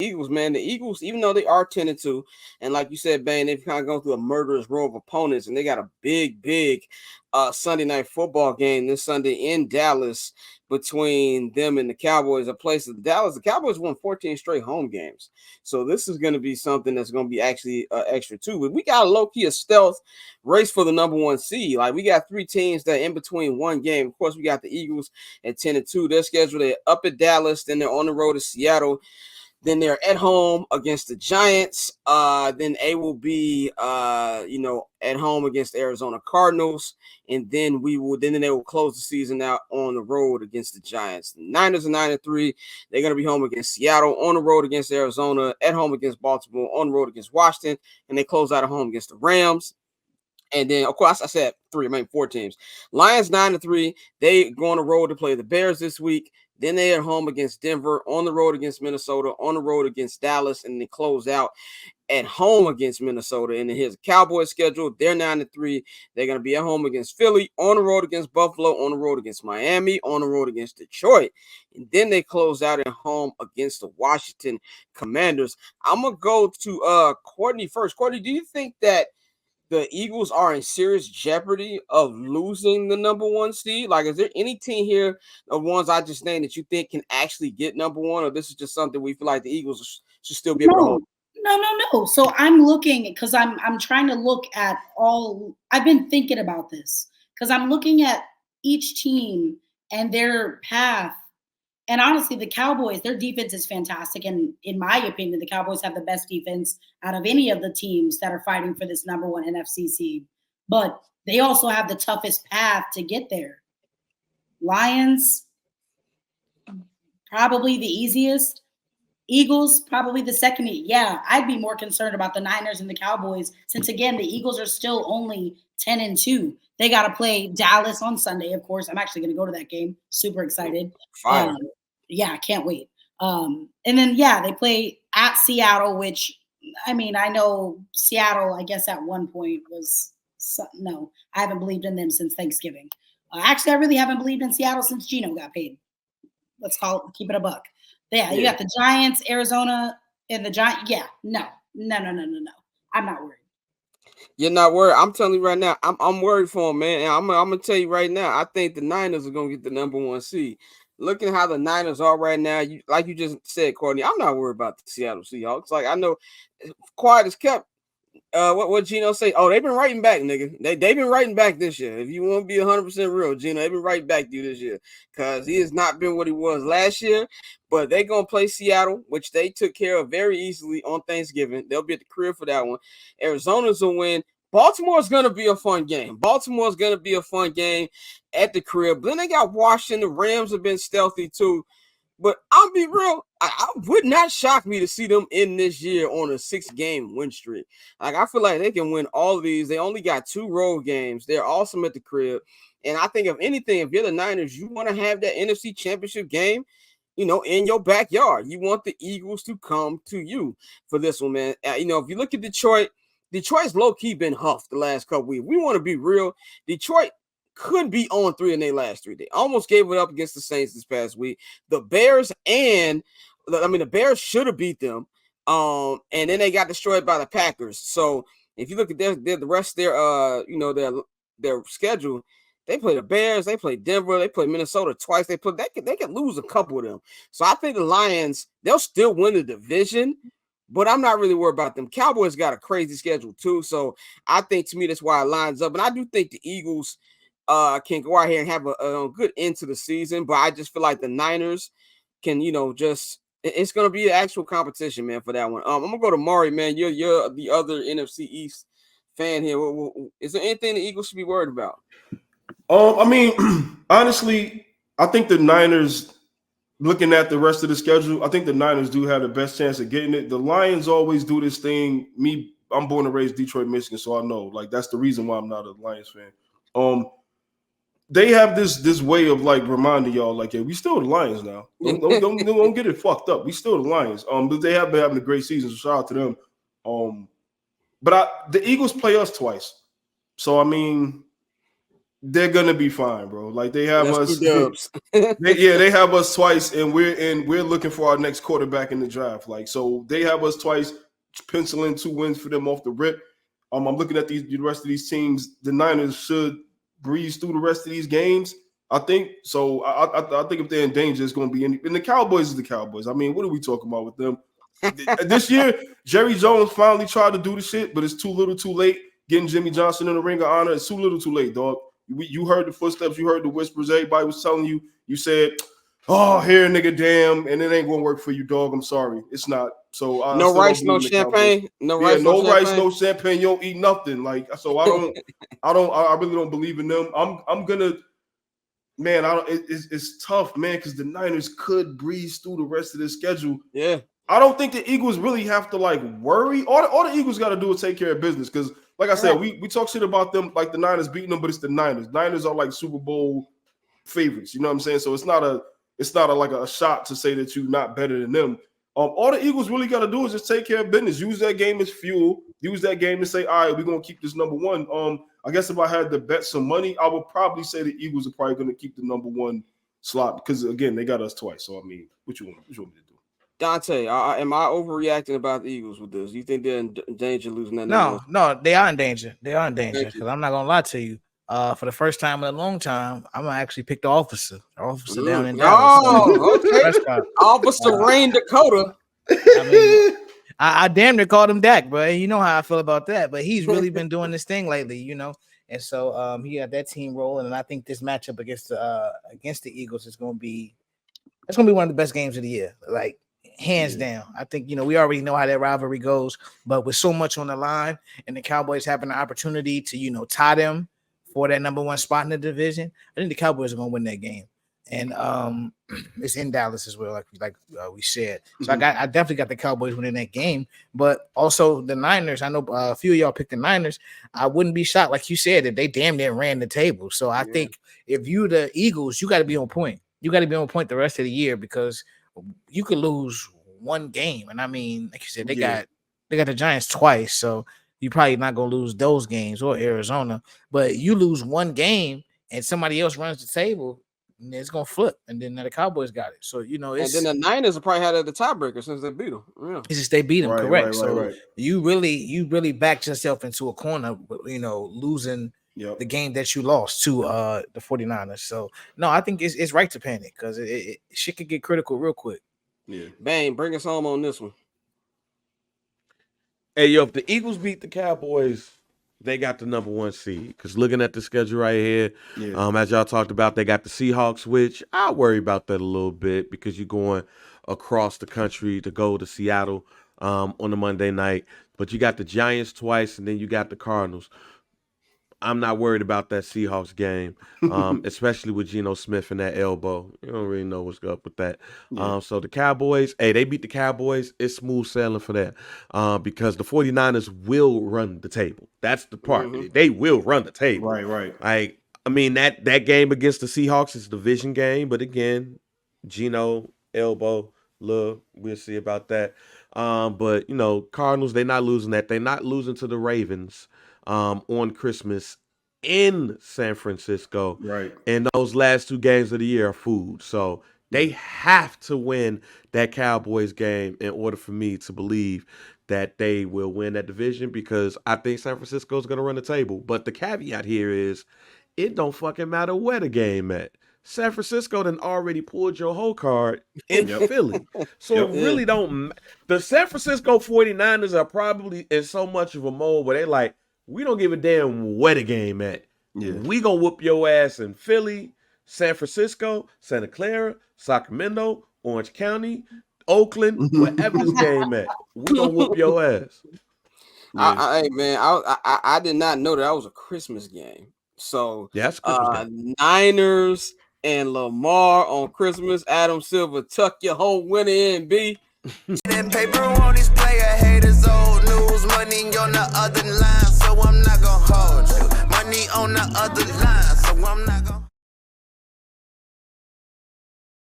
Eagles, man. The Eagles, even though they are 10-2, and like you said, Bane, they've kind of gone through a murderous row of opponents, and they got a big Sunday night football game this Sunday in Dallas between them and the Cowboys. A place of Dallas. The Cowboys won 14 straight home games, so this is going to be something that's going to be actually extra too. But we got a low key a stealth race for the number one seed. Like we got three teams that in between one game. Of course, we got the Eagles at 10-2. They're scheduled. They're up at Dallas, then they're on the road to Seattle. Then they're at home against the Giants. Then they will be, at home against the Arizona Cardinals. And then they will close the season out on the road against the Giants. The Niners are 9-3. They're going to be home against Seattle, on the road against Arizona, at home against Baltimore, on the road against Washington. And they close out at home against the Rams. And then, of course, I said four teams. Lions 9-3. They go on the road to play the Bears this week. Then they at home against Denver, on the road against Minnesota, on the road against Dallas, and they close out at home against Minnesota. And then here's the Cowboys schedule. They're 9-3. They're going to be at home against Philly, on the road against Buffalo, on the road against Miami, on the road against Detroit. And then they close out at home against the Washington Commanders. I'm going to go to Courtney first. Courtney, do you think that the Eagles are in serious jeopardy of losing the number one seed? Like, is there any team here, the ones I just named, that you think can actually get number one, or this is just something we feel like the Eagles should still be able to hold? No. So I'm looking, because I'm trying to look at all. I've been thinking about this because I'm looking at each team and their path. And honestly, the Cowboys, their defense is fantastic. And in my opinion, the Cowboys have the best defense out of any of the teams that are fighting for this number one NFC seed. But they also have the toughest path to get there. Lions, probably the easiest. Eagles, probably the second. Yeah, I'd be more concerned about the Niners and the Cowboys since, again, the Eagles are still only 10-2. They got to play Dallas on Sunday, of course. I'm actually going to go to that game. Super excited. Yeah, I can't wait. And then, they play at Seattle, which, I mean, I know Seattle, I guess at one point was – no, I haven't believed in them since Thanksgiving. Actually, I really haven't believed in Seattle since Geno got paid. Let's keep it a buck. Yeah, you got the Giants, Arizona, and the Giants. Yeah, no. I'm not worried. You're not worried. I'm telling you right now, I'm worried for them, man. And I'm gonna tell you right now, I think the Niners are gonna get the number one seed. Looking how the Niners are right now, like you just said, Courtney, I'm not worried about the Seattle Seahawks. Like, I know, quiet as kept. What Geno say? Oh, they've been writing back, nigga. They've been writing back this year. If you want to be 100% real, Geno, they've been writing back to you this year because he has not been what he was last year. But they're gonna play Seattle, which they took care of very easily on Thanksgiving. They'll be at the crib for that one. Arizona's a win. Baltimore's gonna be a fun game. Baltimore's gonna be a fun game at the crib. Then they got Washington. The Rams have been stealthy too. But I'll be real, I would not shock me to see them in this year on a 6-game win streak. Like, I feel like they can win all of these. They only got 2 road games. They're awesome at the crib. And I think, if anything, if you're the Niners, you want to have that NFC Championship game, in your backyard. You want the Eagles to come to you for this one, man. If you look at Detroit's low-key been huffed the last couple weeks. We want to be real. Detroit could be on 3 in their last 3. They almost gave it up against the Saints this past week. The Bears the Bears should have beat them. And then they got destroyed by the Packers. So if you look at the rest of their schedule, they play the Bears, they play Denver, they play Minnesota twice. They can lose a couple of them. So I think the Lions, they'll still win the division. But I'm not really worried about them. Cowboys got a crazy schedule too. So I think, to me, that's why it lines up. And I do think the Eagles can go out here and have a good end to the season, but I just feel like the Niners can, it's going to be an actual competition, man, for that one. I'm going to go to Maury, man. You're the other NFC East fan here. Is there anything the Eagles should be worried about? I mean, honestly, I think the Niners, looking at the rest of the schedule, I think the Niners do have the best chance of getting it. The Lions always do this thing. I'm born and raised Detroit, Michigan, so I know. Like, that's the reason why I'm not a Lions fan. They have this way of, like, reminding y'all, like, yeah, we still the Lions now. Don't get it fucked up. We still the Lions. But they have been having a great season, so shout out to them. But the Eagles play us twice. So, I mean, they're gonna be fine, bro. Like they have That's us. 2 dubs. They have us twice, and we're looking for our next quarterback in the draft. Like so, they have us twice. Pencil in 2 wins for them off the rip. I'm looking at the rest of these teams. The Niners should breeze through the rest of these games. I think so. I think if they're in danger, it's going to be and the Cowboys is the Cowboys. I mean, what are we talking about with them? This year, Jerry Jones finally tried to do the shit, but it's too little, too late. Getting Jimmy Johnson in the Ring of Honor, it's too little, too late, dog. You heard the footsteps, you heard the whispers. Everybody was telling you. You said, "Oh, here, nigga, damn," and it ain't going to work for you, dog. I'm sorry, it's not. So no rice, no champagne. No rice, no rice, no champagne. You don't eat nothing. Like so, I really don't believe in them. I'm gonna. Man, it's tough, man, because the Niners could breeze through the rest of their schedule. Yeah. I don't think the Eagles really have to, like, worry. All the Eagles got to do is take care of business because, like I said, we talk shit about them, like the Niners beating them, but it's the Niners. Niners are, like, Super Bowl favorites. You know what I'm saying? So it's not like a shot to say that you're not better than them. All the Eagles really got to do is just take care of business. Use that game as fuel. Use that game to say, all right, we're going to keep this number one. I guess if I had to bet some money, I would probably say the Eagles are probably going to keep the number one slot because, again, they got us twice. So, I mean, what you want me to do? Dante, am I overreacting about the Eagles with this? You think they're in danger of losing that? No, they are in danger. They are in danger because I'm not going to lie to you. For the first time in a long time, I'm going to actually pick the officer down in Dallas. Oh, okay. Officer Rain Dakota. I mean, I damn near called him Dak, bro. You know how I feel about that. But he's really been doing this thing lately, you know. And so he got that team rolling, and I think this matchup against the Eagles is going to be one of the best games of the year, like hands down. I think we already know how that rivalry goes, but with so much on the line, and the Cowboys having the opportunity to tie them for that number one spot in the division, I think the Cowboys are going to win that game. And it's in Dallas as well, like we said. So I definitely got the Cowboys winning that game, but also the Niners. I know a few of y'all picked the Niners. I wouldn't be shocked, like you said, that they damn near ran the table. So I think if you the Eagles, you got to be on point. You got to be on point the rest of the year because you could lose one game, and I mean, like you said, they got the Giants twice, so you're probably not gonna lose those games or Arizona. But you lose one game, and somebody else runs the table. And it's gonna flip, and then the Cowboys got it. So it's, and then the Niners will probably had the tiebreaker since they beat them. Yeah. It's just they beat them, correct? Right. You really backed yourself into a corner, losing the game that you lost to the 49ers. So no, I think it's right to panic because shit could get critical real quick. Yeah, Bang, bring us home on this one. Hey, yo, if the Eagles beat the Cowboys, they got the number one seed. Because looking at the schedule right here, as y'all talked about, they got the Seahawks, which I worry about that a little bit because you're going across the country to go to Seattle on the Monday night. But you got the Giants twice, and then you got the Cardinals. I'm not worried about that Seahawks game, especially with Geno Smith and that elbow. You don't really know what's up with that. So the Cowboys, they beat the Cowboys. It's smooth sailing for that because the 49ers will run the table. That's the part. They will run the table. Right. I mean, that game against the Seahawks is a division game, but again, Geno, elbow, love, we'll see about that. But, Cardinals, they're not losing that. They're not losing to the Ravens on Christmas in San Francisco. Right. And those last 2 games of the year are food. So they have to win that Cowboys game in order for me to believe that they will win that division because I think San Francisco is going to run the table. But the caveat here is it don't fucking matter where the game at. San Francisco done already pulled your whole card in Philly. So it really don't. The San Francisco 49ers are probably in so much of a mode where they're like, we don't give a damn where the game at. Yeah. We gonna whoop your ass in Philly, San Francisco, Santa Clara, Sacramento, Orange County, Oakland, wherever this game at. We gonna whoop your ass. I did not know that was a Christmas game. So that's game. Niners and Lamar on Christmas. Adam Silver, tuck your whole winner in, B. That paper on this player haters old news. Money on the other line, so I'm not gonna hold you. Money on the other line, so I'm not